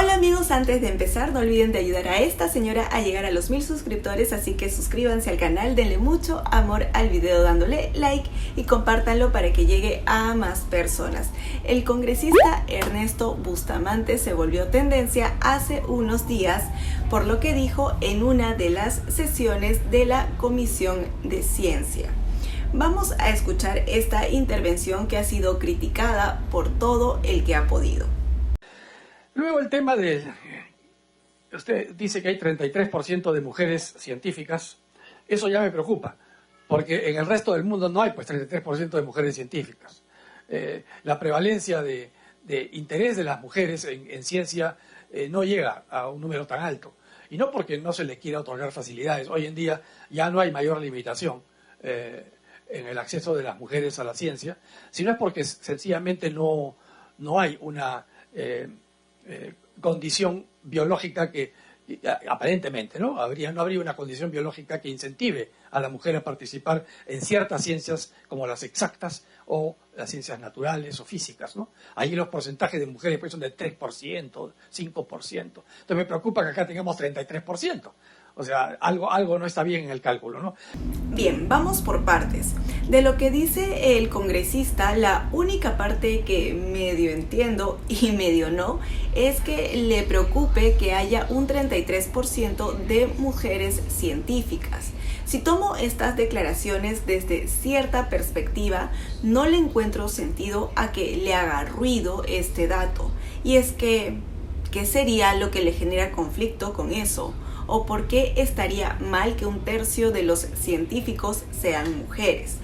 Hola amigos, antes de empezar no olviden de ayudar a esta señora a llegar a los 1000 suscriptores, así que suscríbanse al canal, denle mucho amor al video dándole like y compártanlo para que llegue a más personas. El congresista Ernesto Bustamante se volvió tendencia hace unos días por lo que dijo en una de las sesiones de la Comisión de Ciencia. Vamos a escuchar esta intervención que ha sido criticada por todo el que ha podido. Luego el tema de, usted dice que hay 33% de mujeres científicas, eso ya me preocupa, porque en el resto del mundo no hay pues 33% de mujeres científicas. La prevalencia de interés de las mujeres en ciencia no llega a un número tan alto, y no porque no se le quiera otorgar facilidades. Hoy en día ya no hay mayor limitación en el acceso de las mujeres a la ciencia, sino es porque sencillamente no hay una condición biológica que, aparentemente, no habría una condición biológica que incentive a la mujer a participar en ciertas ciencias como las exactas o las ciencias naturales o físicas, ¿no? Ahí los porcentajes de mujeres pues son de 3%, 5%. Entonces me preocupa que acá tengamos 33%. O sea, algo no está bien en el cálculo, ¿no? Bien, vamos por partes. De lo que dice el congresista, la única parte que medio entiendo y medio no, es que le preocupe que haya un 33% de mujeres científicas. Si tomo estas declaraciones desde cierta perspectiva, no le encuentro sentido a que le haga ruido este dato. Y es que, ¿qué sería lo que le genera conflicto con eso? ¿O por qué estaría mal que un tercio de los científicos sean mujeres?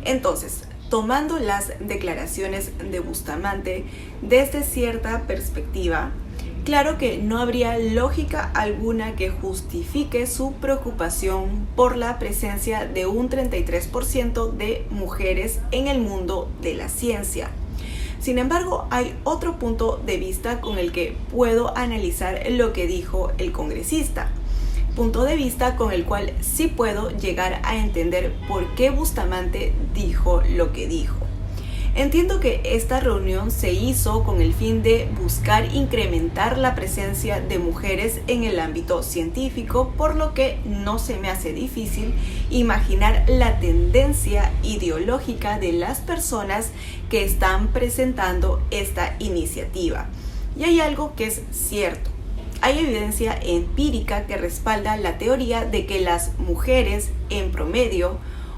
Entonces, tomando las declaraciones de Bustamante desde cierta perspectiva, claro que no habría lógica alguna que justifique su preocupación por la presencia de un 33% de mujeres en el mundo de la ciencia. Sin embargo, hay otro punto de vista con el que puedo analizar lo que dijo el congresista. Punto de vista con el cual sí puedo llegar a entender por qué Bustamante dijo lo que dijo. Entiendo que esta reunión se hizo con el fin de buscar incrementar la presencia de mujeres en el ámbito científico, por lo que no se me hace difícil imaginar la tendencia ideológica de las personas que están presentando esta iniciativa. Y hay algo que es cierto. Hay evidencia empírica que respalda la teoría de que las mujeres en promedio,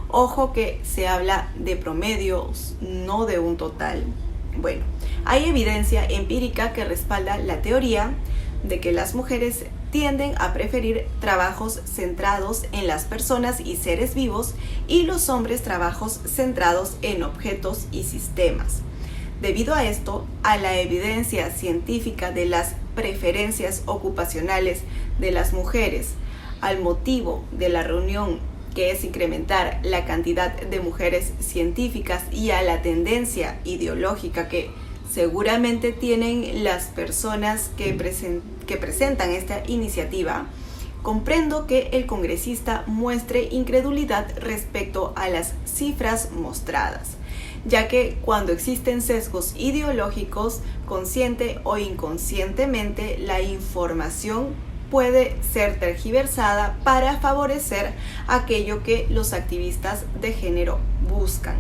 ojo que se habla de promedios, no de un total. Bueno, hay evidencia empírica que respalda la teoría de que las mujeres tienden a preferir trabajos centrados en las personas y seres vivos y los hombres trabajos centrados en objetos y sistemas. Debido a esto, a la evidencia científica de las preferencias ocupacionales de las mujeres, al motivo de la reunión que es incrementar la cantidad de mujeres científicas y a la tendencia ideológica que seguramente tienen las personas que presentan esta iniciativa, comprendo que el congresista muestre incredulidad respecto a las cifras mostradas, ya que cuando existen sesgos ideológicos, consciente o inconscientemente, la información puede ser tergiversada para favorecer aquello que los activistas de género buscan.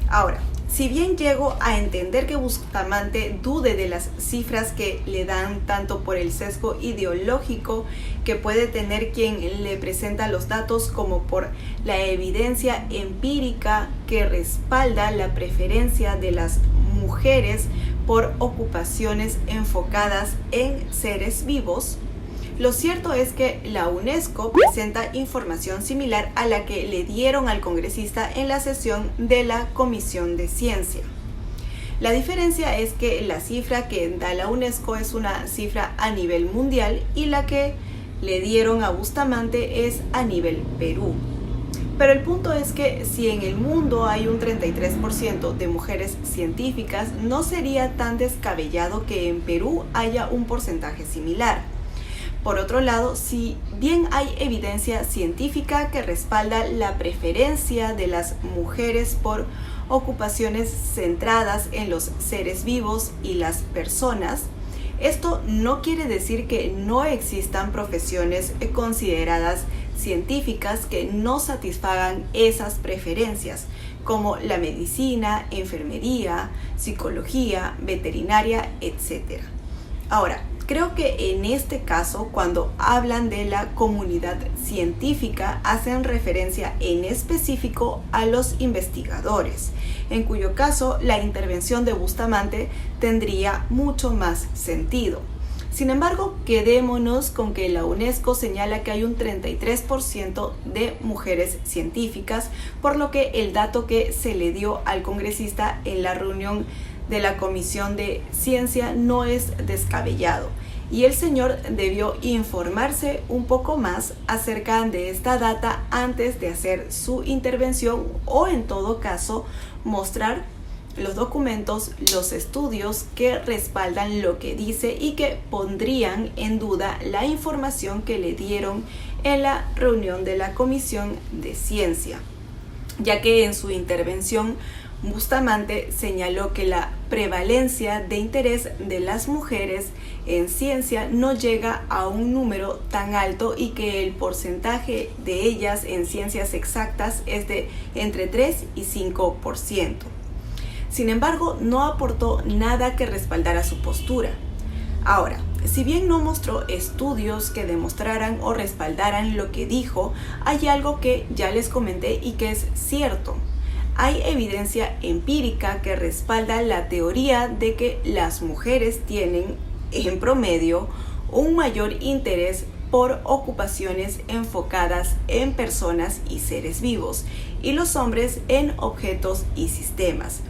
Ahora, si bien llego a entender que Bustamante dude de las cifras que le dan tanto por el sesgo ideológico que puede tener quien le presenta los datos como por la evidencia empírica que respalda la preferencia de las mujeres por ocupaciones enfocadas en seres vivos, lo cierto es que la UNESCO presenta información similar a la que le dieron al congresista en la sesión de la Comisión de Ciencia. La diferencia es que la cifra que da la UNESCO es una cifra a nivel mundial y la que le dieron a Bustamante es a nivel Perú. Pero el punto es que si en el mundo hay un 33% de mujeres científicas, no sería tan descabellado que en Perú haya un porcentaje similar. Por otro lado, si bien hay evidencia científica que respalda la preferencia de las mujeres por ocupaciones centradas en los seres vivos y las personas, Esto no quiere decir que no existan profesiones consideradas científicas que no satisfagan esas preferencias, como la medicina, enfermería, psicología, veterinaria, etc. Ahora, creo que en este caso, cuando hablan de la comunidad científica, hacen referencia en específico a los investigadores, en cuyo caso la intervención de Bustamante tendría mucho más sentido. Sin embargo, quedémonos con que la UNESCO señala que hay un 33% de mujeres científicas, por lo que el dato que se le dio al congresista en la reunión de la Comisión de Ciencia no es descabellado, y el señor debió informarse un poco más acerca de esta data antes de hacer su intervención, o en todo caso mostrar los documentos, los estudios que respaldan lo que dice y que pondrían en duda la información que le dieron en la reunión de la Comisión de Ciencia, ya que en su intervención Bustamante señaló que la prevalencia de interés de las mujeres en ciencia no llega a un número tan alto y que el porcentaje de ellas en ciencias exactas es de entre 3 y 5%. Sin embargo, no aportó nada que respaldara su postura. Ahora, si bien no mostró estudios que demostraran o respaldaran lo que dijo, hay algo que ya les comenté y que es cierto. Hay evidencia empírica que respalda la teoría de que las mujeres tienen, en promedio, un mayor interés por ocupaciones enfocadas en personas y seres vivos, y los hombres en objetos y sistemas.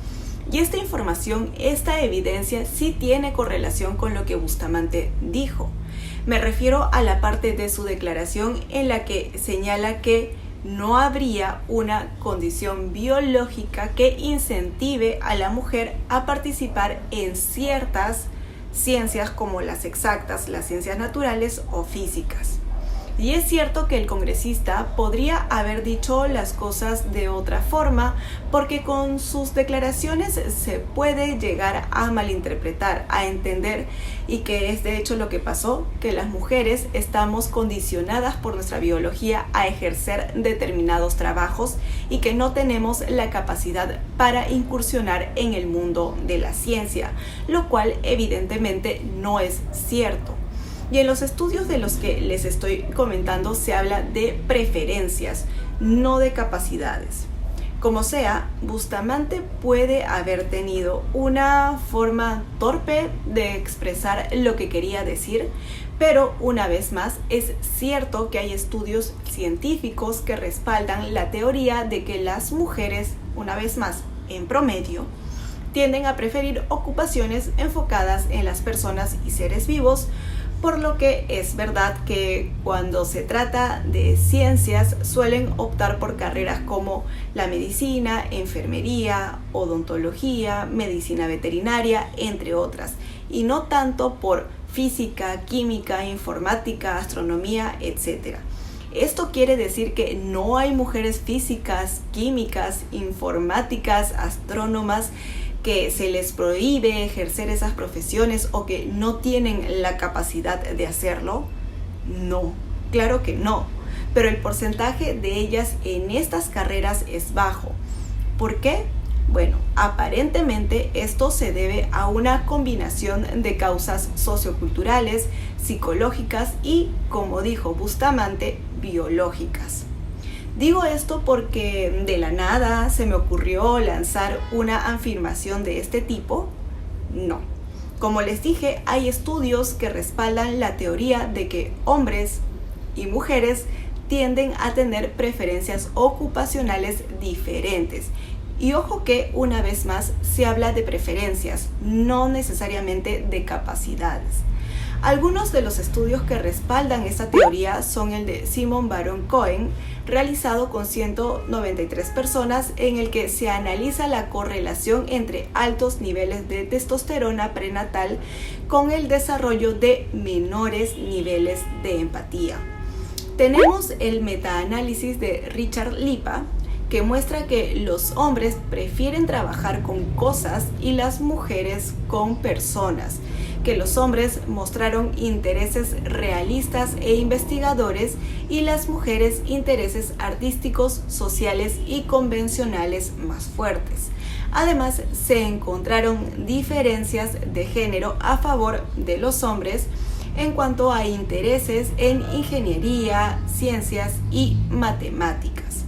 Y esta información, esta evidencia sí tiene correlación con lo que Bustamante dijo. Me refiero a la parte de su declaración en la que señala que no habría una condición biológica que incentive a la mujer a participar en ciertas ciencias como las exactas, las ciencias naturales o físicas. Y es cierto que el congresista podría haber dicho las cosas de otra forma, porque con sus declaraciones se puede llegar a malinterpretar, a entender, y que es de hecho lo que pasó, que las mujeres estamos condicionadas por nuestra biología a ejercer determinados trabajos y que no tenemos la capacidad para incursionar en el mundo de la ciencia, lo cual evidentemente no es cierto. Y en los estudios de los que les estoy comentando se habla de preferencias, no de capacidades. Como sea, Bustamante puede haber tenido una forma torpe de expresar lo que quería decir, pero una vez más es cierto que hay estudios científicos que respaldan la teoría de que las mujeres, una vez más, en promedio, tienden a preferir ocupaciones enfocadas en las personas y seres vivos, por lo que es verdad que cuando se trata de ciencias suelen optar por carreras como la medicina, enfermería, odontología, medicina veterinaria, entre otras, y no tanto por física, química, informática, astronomía, etc. Esto quiere decir que no hay mujeres físicas, químicas, informáticas, astrónomas, que se les prohíbe ejercer esas profesiones o que no tienen la capacidad de hacerlo. No, claro que no, pero el porcentaje de ellas en estas carreras es bajo. ¿Por qué? Bueno, aparentemente esto se debe a una combinación de causas socioculturales, psicológicas y, como dijo Bustamante, biológicas. Digo esto porque de la nada se me ocurrió lanzar una afirmación de este tipo. No. Como les dije, hay estudios que respaldan la teoría de que hombres y mujeres tienden a tener preferencias ocupacionales diferentes. Y ojo que una vez más se habla de preferencias, no necesariamente de capacidades. Algunos de los estudios que respaldan esta teoría son el de Simon Baron Cohen, realizado con 193 personas, en el que se analiza la correlación entre altos niveles de testosterona prenatal con el desarrollo de menores niveles de empatía. Tenemos el metaanálisis de Richard Lipa, que muestra que los hombres prefieren trabajar con cosas y las mujeres con personas, que los hombres mostraron intereses realistas e investigadores y las mujeres intereses artísticos, sociales y convencionales más fuertes. Además, se encontraron diferencias de género a favor de los hombres en cuanto a intereses en ingeniería, ciencias y matemáticas.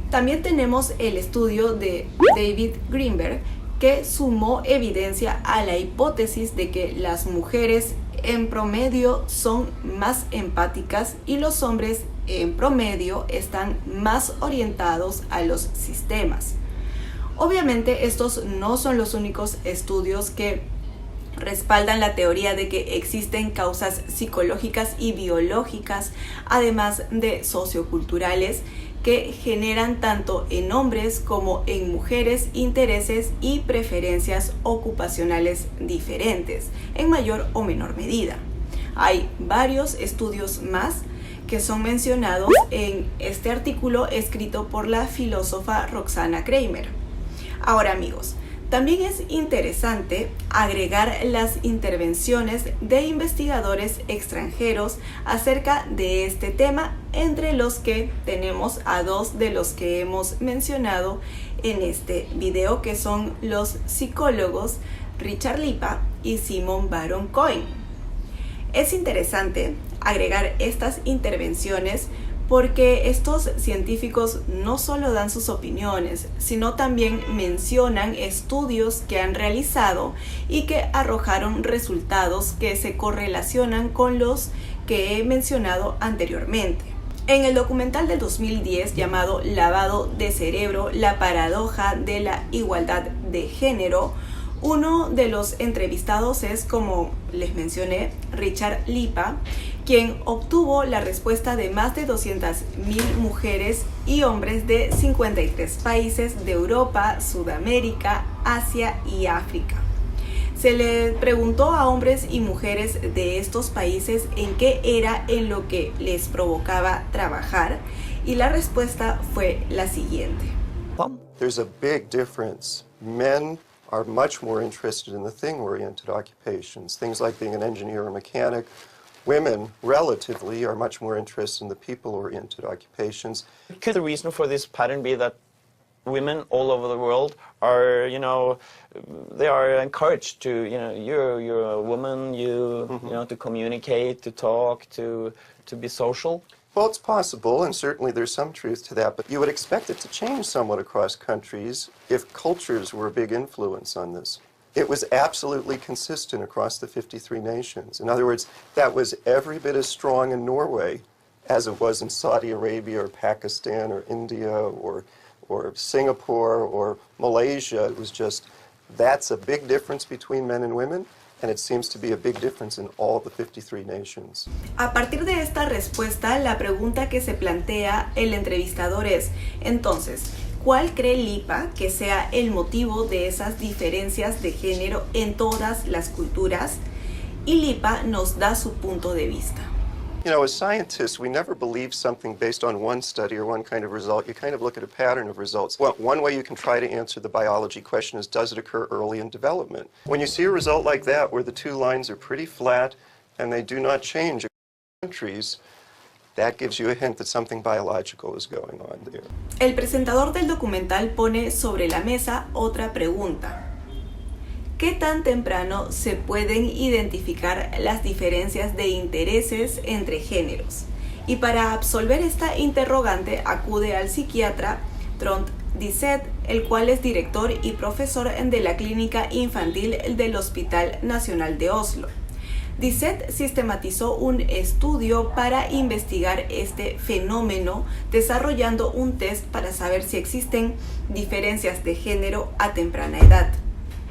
También tenemos el estudio de David Greenberg, que sumó evidencia a la hipótesis de que las mujeres en promedio son más empáticas y los hombres en promedio están más orientados a los sistemas. Obviamente estos no son los únicos estudios que respaldan la teoría de que existen causas psicológicas y biológicas, además de socioculturales, que generan tanto en hombres como en mujeres intereses y preferencias ocupacionales diferentes, en mayor o menor medida. Hay varios estudios más que son mencionados en este artículo escrito por la filósofa Roxana Kramer. Ahora, amigos, también es interesante agregar las intervenciones de investigadores extranjeros acerca de este tema, entre los que tenemos a dos de los que hemos mencionado en este video, que son los psicólogos Richard Lipa y Simon Baron Cohen. Es interesante agregar estas intervenciones porque estos científicos no solo dan sus opiniones, sino también mencionan estudios que han realizado y que arrojaron resultados que se correlacionan con los que he mencionado anteriormente. En el documental del 2010 llamado Lavado de Cerebro, la paradoja de la igualdad de género, uno de los entrevistados es, como les mencioné, Richard Lipa, quien obtuvo la respuesta de más de 200.000 mujeres y hombres de 53 países de Europa, Sudamérica, Asia y África. Se le preguntó a hombres y mujeres de estos países en qué era en lo que les provocaba trabajar, y la respuesta fue la siguiente. There's a big difference. Men are much more interested in the thing-oriented occupations, things like being an engineer or mechanic. Women, relatively, are much more interested in the people-oriented occupations. Could the reason for this pattern be that women all over the world are, they are encouraged to, you're a woman, to communicate, to talk, to be social? Well, it's possible, and certainly there's some truth to that, but you would expect it to change somewhat across countries if cultures were a big influence on this. It was absolutely consistent across the 53 nations. In other words, that was every bit as strong in Norway as it was in Saudi Arabia or Pakistan or India or Singapore or Malaysia. It was just, that's a big difference between men and women. And it seems to be a big difference in all the 53 nations. A partir de esta respuesta, la pregunta que se plantea el entrevistador es, entonces, ¿cuál cree Lipa que sea el motivo de esas diferencias de género en todas las culturas? Y Lipa nos da su punto de vista. As scientists, we never believe something based on one study or one kind of result. You kind of look at a pattern of results. Well, one way you can try to answer the biology question is, does it occur early in development? When you see a result like that, where the two lines are pretty flat and they do not change across countries, that gives you a hint that something biological is going on there. El presentador del documental pone sobre la mesa otra pregunta. ¿Qué tan temprano se pueden identificar las diferencias de intereses entre géneros? Y para absolver esta interrogante acude al psiquiatra Trond Diseth, el cual es director y profesor de la clínica infantil del Hospital Nacional de Oslo. Diseth sistematizó un estudio para investigar este fenómeno, desarrollando un test para saber si existen diferencias de género a temprana edad.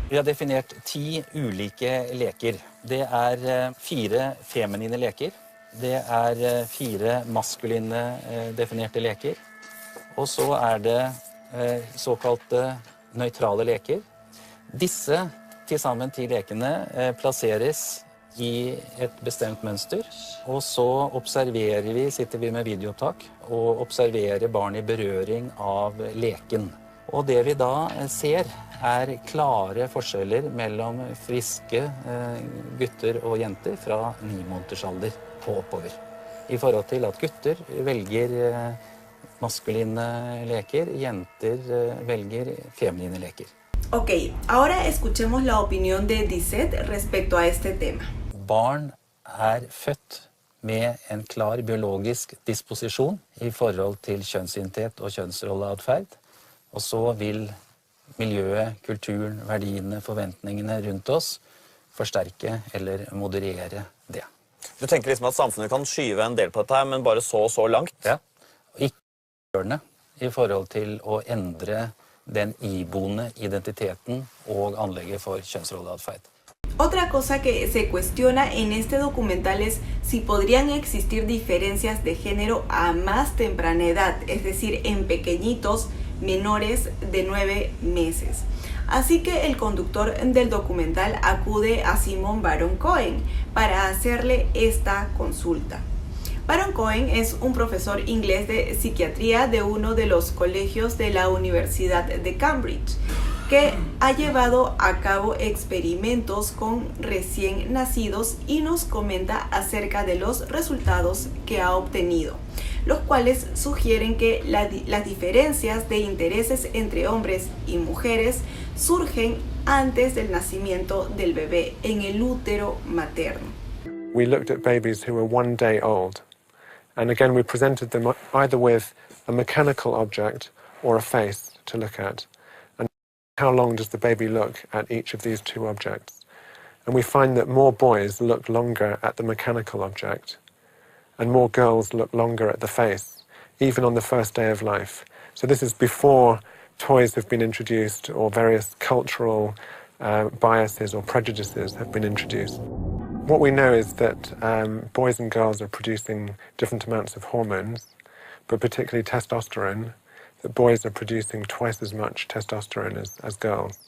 Vi har definert 10 ulike leker. Det 4 feminine leker. Det 4 maskuline definerte leker. Og så det såkalte nøytrale leker. Disse til sammen 10 lekene plasseres i et bestemt mønster. Og så sitter vi med videoopptak og observerer barn i berøring av leken. Og det vi da ser klare forskjeller mellom friske gutter og jenter fra 9 måneders alder og oppover. I forhold til at gutter velger maskuline leker, jenter velger feminine leker. Ok, ahora escuchemos la opinión de Disette respecto a este tema. Barn født med en klar biologisk disposisjon I forhold til kjønnsidentitet og kjønnsrolleatferd, og så vil miljøet, kulturen, verdiene, forventningene rundt oss forsterke eller moderere det. Du tenker liksom at samfunnet kan skyve en del på dette her, men bare så langt? Ja, og ikke gjørende I forhold til å endre den iboende identiteten og anlegget for kjønnsrolleatferd. Otra cosa que se cuestiona en este documental es si podrían existir diferencias de género a más temprana edad, es decir, en pequeñitos menores de 9 meses. Así que el conductor del documental acude a Simon Baron-Cohen para hacerle esta consulta. Baron-Cohen es un profesor inglés de psiquiatría de uno de los colegios de la Universidad de Cambridge, que ha llevado a cabo experimentos con recién nacidos y nos comenta acerca de los resultados que ha obtenido, los cuales sugieren que las diferencias de intereses entre hombres y mujeres surgen antes del nacimiento del bebé en el útero materno. We looked at babies who were 1 day old, and again we presented them either with a mechanical object or a face to look at. How long does the baby look at each of these 2 objects? And we find that more boys look longer at the mechanical object and more girls look longer at the face, even on the first day of life. So this is before toys have been introduced or various cultural biases or prejudices have been introduced. What we know is that boys and girls are producing different amounts of hormones, but particularly testosterone, that boys are producing twice as much testosterone as girls.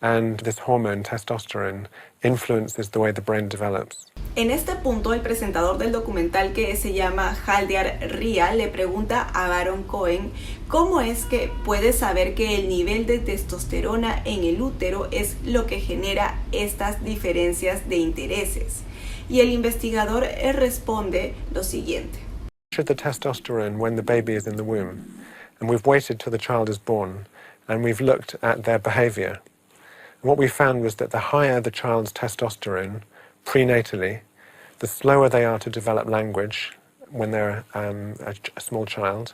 And this hormone, testosterone, influences the way the brain develops. En este punto, el presentador del documental, que se llama Haldar Ria, le pregunta a Baron-Cohen cómo es que puede saber que el nivel de testosterona en el útero es lo que genera estas diferencias de intereses. Y el investigador responde lo siguiente. Measure the testosterone when the baby is in the womb. And we've waited till the child is born, and we've looked at their behavior. And what we found was that the higher the child's testosterone prenatally, the slower they are to develop language when they're a small child,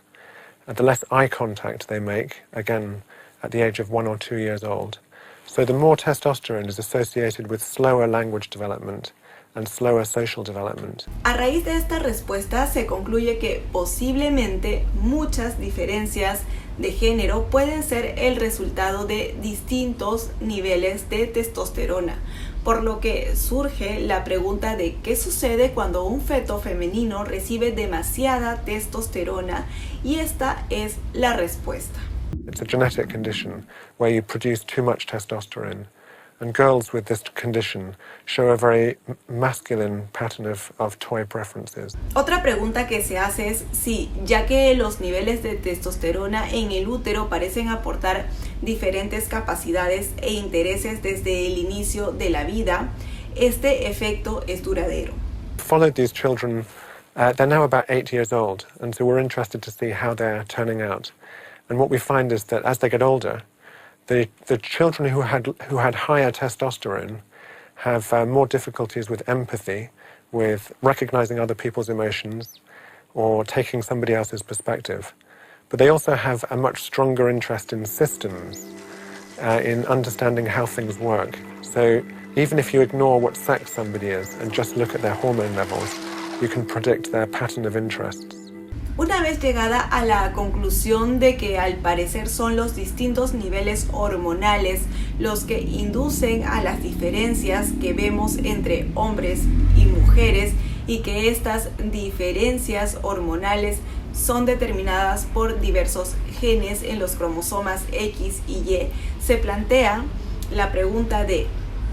and the less eye contact they make, again, at the age of 1 or 2 years old. So the more testosterone is associated with slower language development and slower social development. A raíz de esta respuesta se concluye que posiblemente muchas diferencias de género pueden ser el resultado de distintos niveles de testosterona, por lo que surge la pregunta de qué sucede cuando un feto femenino recibe demasiada testosterona, y esta es la respuesta. It's a genetic condition where you produce too much testosterone. And girls with this condition show a very masculine pattern of toy preferences. Otra pregunta que se hace es si, ya que los niveles de testosterona en el útero parecen aportar diferentes capacidades e intereses desde el inicio de la vida, este efecto es duradero. Followed these children, they're now about 8 years old, and so we're interested to see how they're turning out. And what we find is that as they get older, the children who had higher testosterone have more difficulties with empathy, with recognizing other people's emotions, or taking somebody else's perspective. But they also have a much stronger interest in systems, in understanding how things work. So even if you ignore what sex somebody is and just look at their hormone levels, you can predict their pattern of interests. Una vez llegada a la conclusión de que al parecer son los distintos niveles hormonales los que inducen a las diferencias que vemos entre hombres y mujeres, y que estas diferencias hormonales son determinadas por diversos genes en los cromosomas X y Y, se plantea la pregunta de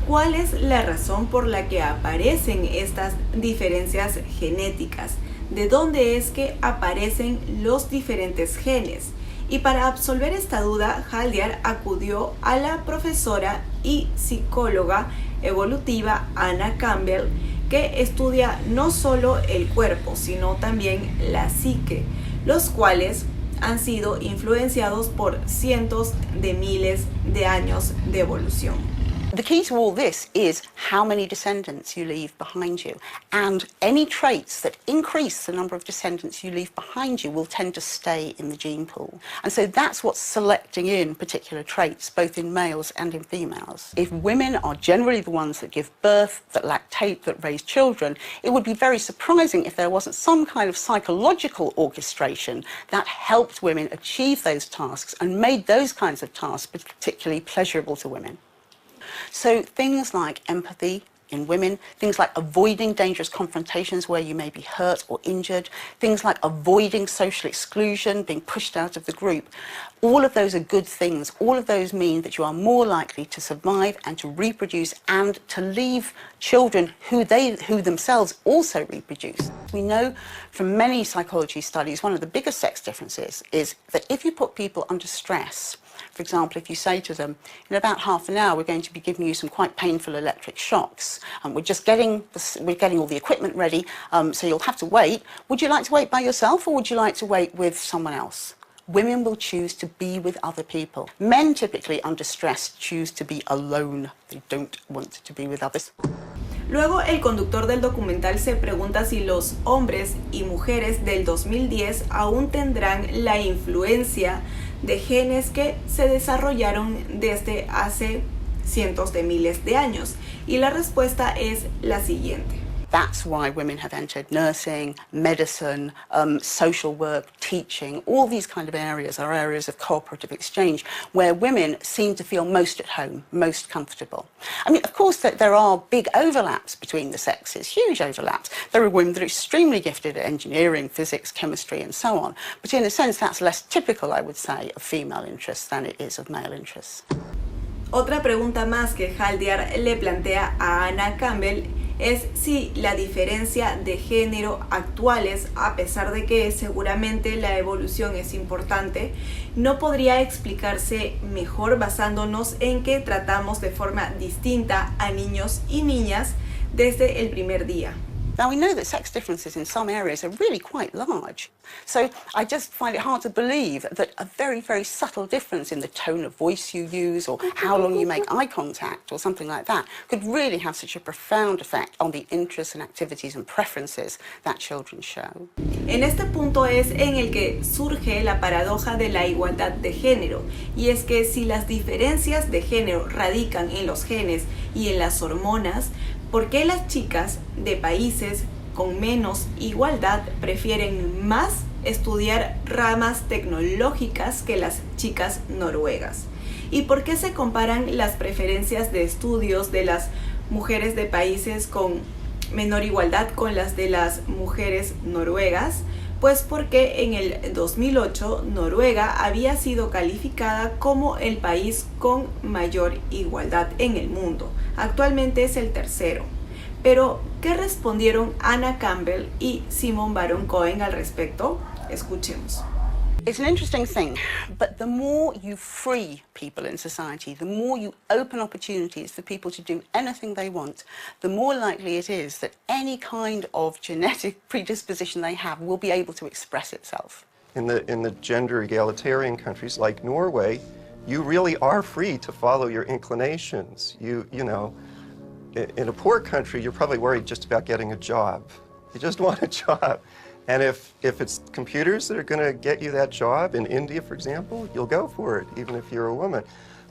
¿cuál es la razón por la que aparecen estas diferencias genéticas? ¿De dónde es que aparecen los diferentes genes? Y para absolver esta duda, Haldyard acudió a la profesora y psicóloga evolutiva Anna Campbell, que estudia no solo el cuerpo, sino también la psique, los cuales han sido influenciados por cientos de miles de años de evolución. The key to all this is how many descendants you leave behind you. And any traits that increase the number of descendants you leave behind you will tend to stay in the gene pool. And so that's what's selecting in particular traits, both in males and in females. If women are generally the ones that give birth, that lactate, that raise children, it would be very surprising if there wasn't some kind of psychological orchestration that helped women achieve those tasks and made those kinds of tasks particularly pleasurable to women. So things like empathy in women, things like avoiding dangerous confrontations where you may be hurt or injured, things like avoiding social exclusion, being pushed out of the group, all of those are good things. All of those mean that you are more likely to survive and to reproduce and to leave children who themselves also reproduce. We know from many psychology studies, one of the biggest sex differences is that if you put people under stress, for example, if you say to them, in about half an hour, we're going to be giving you some quite painful electric shocks, and we're getting all the equipment ready, so you'll have to wait. Would you like to wait by yourself, or would you like to wait with someone else? Women will choose to be with other people. Men typically, under stress, choose to be alone. They don't want to be with others. Luego, el conductor del documental se pregunta si los hombres y mujeres del 2010 aún tendrán la influencia de genes que se desarrollaron desde hace cientos de miles de años. Y la respuesta es la siguiente. That's why women have entered nursing, medicine, social work, teaching. All these kind of areas are areas of cooperative exchange where women seem to feel most at home, most comfortable. I mean, of course, there are big overlaps between the sexes, huge overlaps. There are women that are extremely gifted at engineering, physics, chemistry, and so on. But in a sense, that's less typical, I would say, of female interests than it is of male interests. Otra pregunta más que Haldyard le plantea a Anna Campbell es si la diferencia de género actuales, a pesar de que seguramente la evolución es importante, no podría explicarse mejor basándonos en que tratamos de forma distinta a niños y niñas desde el primer día. Now, we know that sex differences in some areas are really quite large. So I just find it hard to believe that a very, very subtle difference in the tone of voice you use or how long you make eye contact or something like that could really have such a profound effect on the interests and activities and preferences that children show. En este punto es en el que surge la paradoja de la igualdad de género, y es que si las diferencias de género radican en los genes y en las hormonas, ¿por qué las chicas de países con menos igualdad prefieren más estudiar ramas tecnológicas que las chicas noruegas? ¿Y por qué se comparan las preferencias de estudios de las mujeres de países con menor igualdad con las de las mujeres noruegas? Pues porque en el 2008 Noruega había sido calificada como el país con mayor igualdad en el mundo. Actualmente es el tercero. Pero, ¿qué respondieron Anna Campbell y Simone Baron-Cohen al respecto? Escuchemos. It's an interesting thing, but the more you free people in society, the more you open opportunities for people to do anything they want, the more likely it is that any kind of genetic predisposition they have will be able to express itself. In the gender egalitarian countries like Norway, you really are free to follow your inclinations. You know, in a poor country, you're probably worried just about getting a job. You just want a job. And if it's computers that are going to get you that job, in India, for example, you'll go for it, even if you're a woman.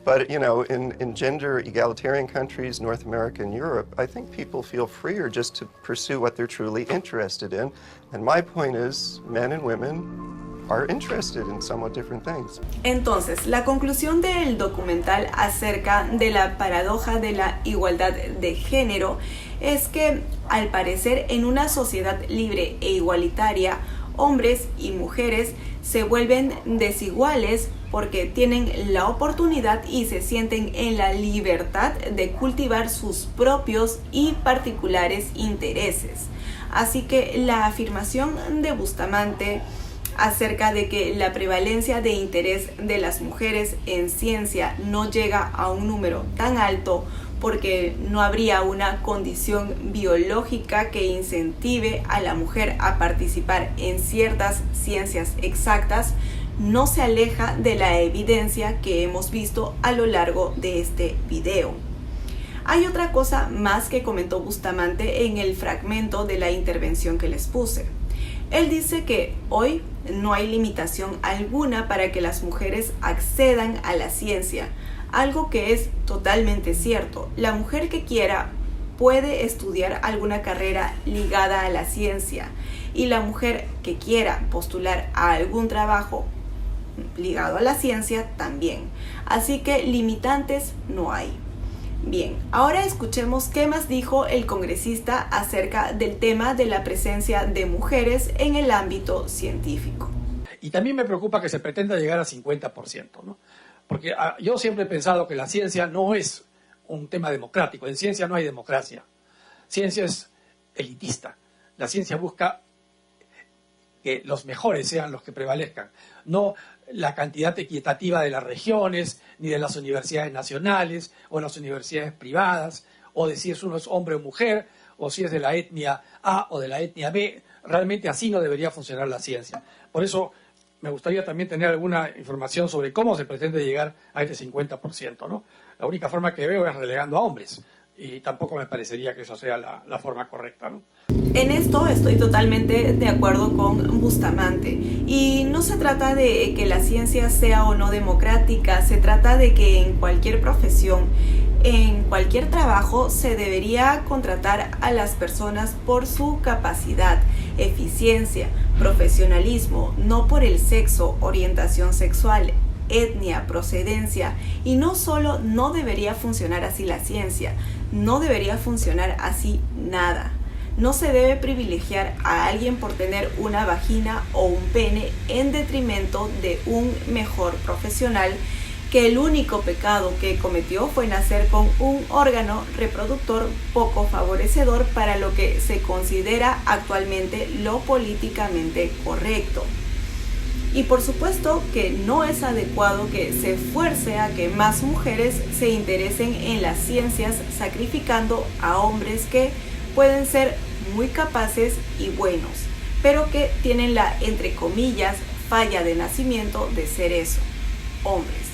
But, you know, in gender egalitarian countries, North America and Europe, I think people feel freer just to pursue what they're truly interested in. And my point is, men and women are interested in somewhat different things. Entonces, la conclusión del documental acerca de la paradoja de la igualdad de género es que, al parecer, en una sociedad libre e igualitaria, hombres y mujeres se vuelven desiguales porque tienen la oportunidad y se sienten en la libertad de cultivar sus propios y particulares intereses. Así que la afirmación de Bustamante acerca de que la prevalencia de interés de las mujeres en ciencia no llega a un número tan alto porque no habría una condición biológica que incentive a la mujer a participar en ciertas ciencias exactas, no se aleja de la evidencia que hemos visto a lo largo de este video. Hay otra cosa más que comentó Bustamante en el fragmento de la intervención que les puse. Él dice que hoy no hay limitación alguna para que las mujeres accedan a la ciencia, algo que es totalmente cierto. La mujer que quiera puede estudiar alguna carrera ligada a la ciencia y la mujer que quiera postular a algún trabajo ligado a la ciencia también. Así que limitantes no hay. Bien, ahora escuchemos qué más dijo el congresista acerca del tema de la presencia de mujeres en el ámbito científico. Y también me preocupa que se pretenda llegar a 50%, ¿no? Porque yo siempre he pensado que la ciencia no es un tema democrático. En ciencia no hay democracia. Ciencia es elitista. La ciencia busca que los mejores sean los que prevalezcan, no la cantidad equitativa de las regiones, ni de las universidades nacionales o las universidades privadas, o de si uno es hombre o mujer, o si es de la etnia A o de la etnia B. Realmente así no debería funcionar la ciencia. Por eso me gustaría también tener alguna información sobre cómo se pretende llegar a este 50%, ¿no? La única forma que veo es relegando a hombres, y tampoco me parecería que eso sea la forma correcta, ¿no? En esto estoy totalmente de acuerdo con Bustamante, y no se trata de que la ciencia sea o no democrática, se trata de que en cualquier profesión, en cualquier trabajo, se debería contratar a las personas por su capacidad, eficiencia, profesionalismo, no por el sexo, orientación sexual, etnia, procedencia. Y no solo no debería funcionar así la ciencia, no debería funcionar así nada. No se debe privilegiar a alguien por tener una vagina o un pene en detrimento de un mejor profesional que el único pecado que cometió fue nacer con un órgano reproductor poco favorecedor para lo que se considera actualmente lo políticamente correcto. Y por supuesto que no es adecuado que se fuerce a que más mujeres se interesen en las ciencias, sacrificando a hombres que pueden ser muy capaces y buenos, pero que tienen la, entre comillas, falla de nacimiento de ser eso, hombres.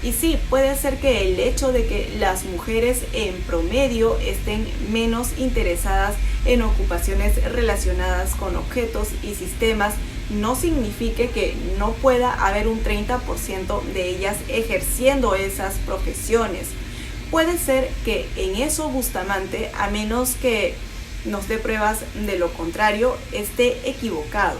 Y sí, puede ser que el hecho de que las mujeres en promedio estén menos interesadas en ocupaciones relacionadas con objetos y sistemas no signifique que no pueda haber un 30% de ellas ejerciendo esas profesiones. Puede ser que en eso Bustamante, a menos que nos dé pruebas de lo contrario, esté equivocado.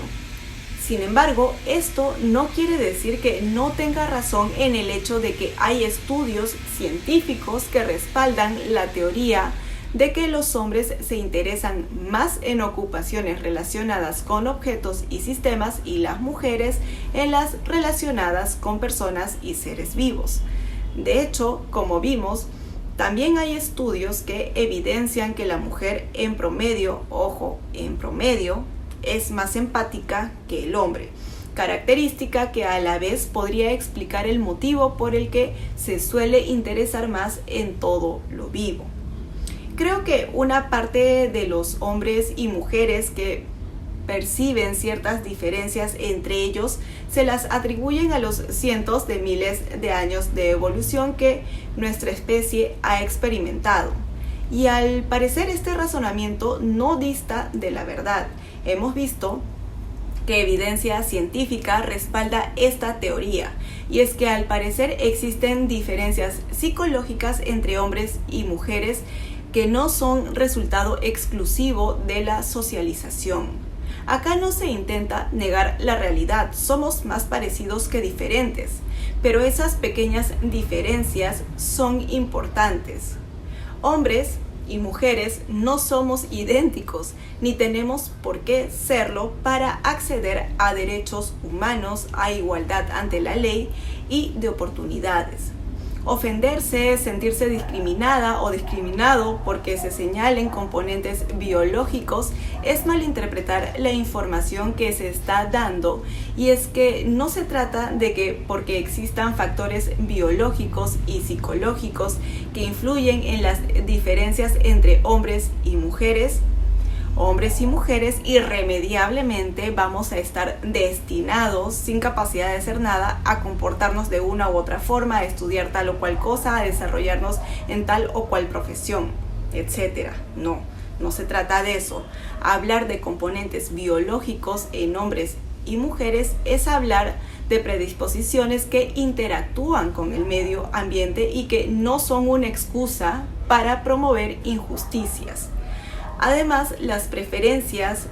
Sin embargo, esto no quiere decir que no tenga razón en el hecho de que hay estudios científicos que respaldan la teoría de que los hombres se interesan más en ocupaciones relacionadas con objetos y sistemas y las mujeres en las relacionadas con personas y seres vivos. De hecho, como vimos, también hay estudios que evidencian que la mujer en promedio, ojo, en promedio, es más empática que el hombre, característica que a la vez podría explicar el motivo por el que se suele interesar más en todo lo vivo. Creo que una parte de los hombres y mujeres que perciben ciertas diferencias entre ellos se las atribuyen a los cientos de miles de años de evolución que nuestra especie ha experimentado. Y al parecer este razonamiento no dista de la verdad. Hemos visto que evidencia científica respalda esta teoría, y es que al parecer existen diferencias psicológicas entre hombres y mujeres que no son resultado exclusivo de la socialización. Acá no se intenta negar la realidad, somos más parecidos que diferentes, pero esas pequeñas diferencias son importantes. Hombres y mujeres no somos idénticos, ni tenemos por qué serlo para acceder a derechos humanos, a igualdad ante la ley y de oportunidades. Ofenderse, sentirse discriminada o discriminado porque se señalen componentes biológicos es malinterpretar la información que se está dando, y es que no se trata de que porque existan factores biológicos y psicológicos que influyen en las diferencias entre hombres y mujeres irremediablemente vamos a estar destinados, sin capacidad de hacer nada, a comportarnos de una u otra forma, a estudiar tal o cual cosa, a desarrollarnos en tal o cual profesión, etc. No se trata de eso. Hablar de componentes biológicos en hombres y mujeres es hablar de predisposiciones que interactúan con el medio ambiente y que no son una excusa para promover injusticias. Además, las preferencias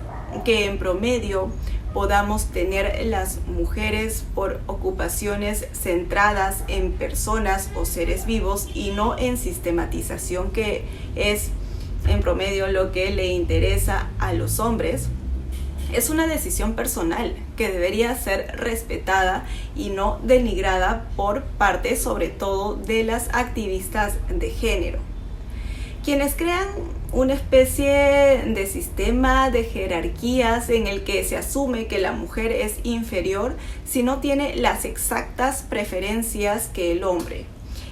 que en promedio podamos tener las mujeres por ocupaciones centradas en personas o seres vivos y no en sistematización, que es en promedio lo que le interesa a los hombres, es una decisión personal que debería ser respetada y no denigrada por parte, sobre todo, de las activistas de género. Quienes crean una especie de sistema de jerarquías en el que se asume que la mujer es inferior si no tiene las exactas preferencias que el hombre.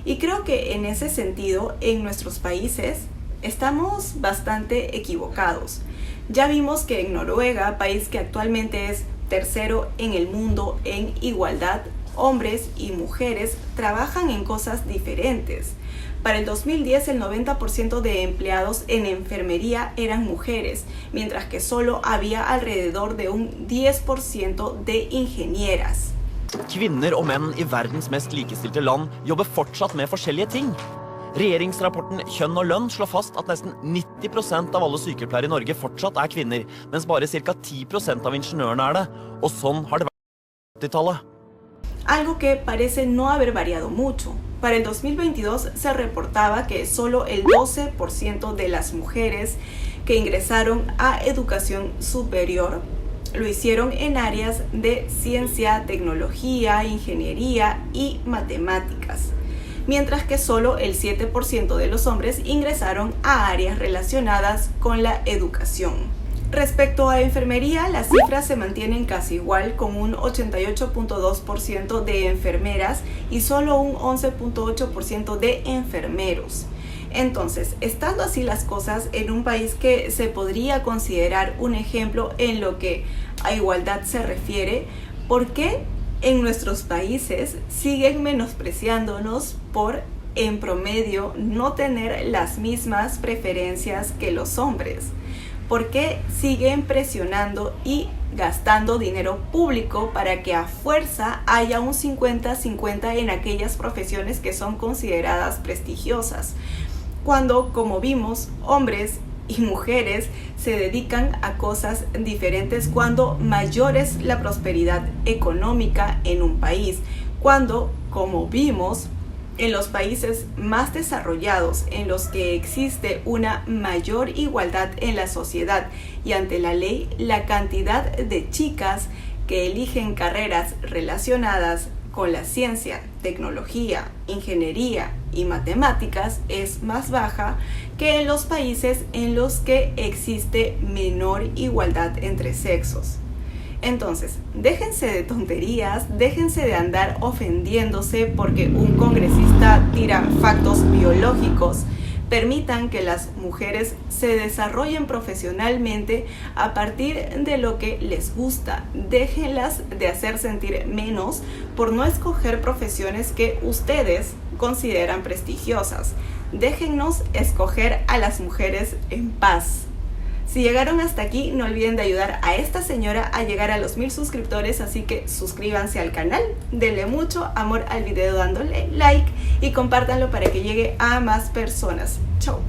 Y creo que en ese sentido, en nuestros países, estamos bastante equivocados. Ya vimos que en Noruega, país que actualmente es tercero en el mundo en igualdad, hombres y mujeres trabajan en cosas diferentes. Para el 2010, el 90% de empleados en enfermería eran mujeres, mientras que solo había alrededor de un 10% de ingenieras. Kvinner og menn i verdens mest likestilte land jobber fortsatt med forskjellige ting. Regjeringsrapporten Kjønn og lønn slår fast at nesten 90% av alle sykepleiere i Norge fortsatt er kvinner, mens bare ca. 10% av ingeniørene er det. Og sånn har det vært på 80-tallet. Algo que parece no haber variado mucho. Para el 2022 se reportaba que solo el 12% de las mujeres que ingresaron a educación superior lo hicieron en áreas de ciencia, tecnología, ingeniería y matemáticas, mientras que solo el 7% de los hombres ingresaron a áreas relacionadas con la educación. Respecto a enfermería, las cifras se mantienen casi igual, con un 88.2% de enfermeras y solo un 11.8% de enfermeros. Entonces, estando así las cosas en un país que se podría considerar un ejemplo en lo que a igualdad se refiere, ¿por qué en nuestros países siguen menospreciándonos por, en promedio, no tener las mismas preferencias que los hombres? ¿Por qué siguen presionando y gastando dinero público para que a fuerza haya un 50-50 en aquellas profesiones que son consideradas prestigiosas? Cuando, como vimos, hombres y mujeres se dedican a cosas diferentes, cuando mayor es la prosperidad económica en un país, cuando, como vimos, en los países más desarrollados, en los que existe una mayor igualdad en la sociedad y ante la ley, la cantidad de chicas que eligen carreras relacionadas con la ciencia, tecnología, ingeniería y matemáticas es más baja que en los países en los que existe menor igualdad entre sexos. Entonces, déjense de tonterías, déjense de andar ofendiéndose porque un congresista tira factos biológicos. Permitan que las mujeres se desarrollen profesionalmente a partir de lo que les gusta. Déjenlas de hacer sentir menos por no escoger profesiones que ustedes consideran prestigiosas. Déjennos escoger a las mujeres en paz. Si llegaron hasta aquí, no olviden de ayudar a esta señora a llegar a los 1000 suscriptores, así que suscríbanse al canal, denle mucho amor al video dándole like y compártanlo para que llegue a más personas. Chau.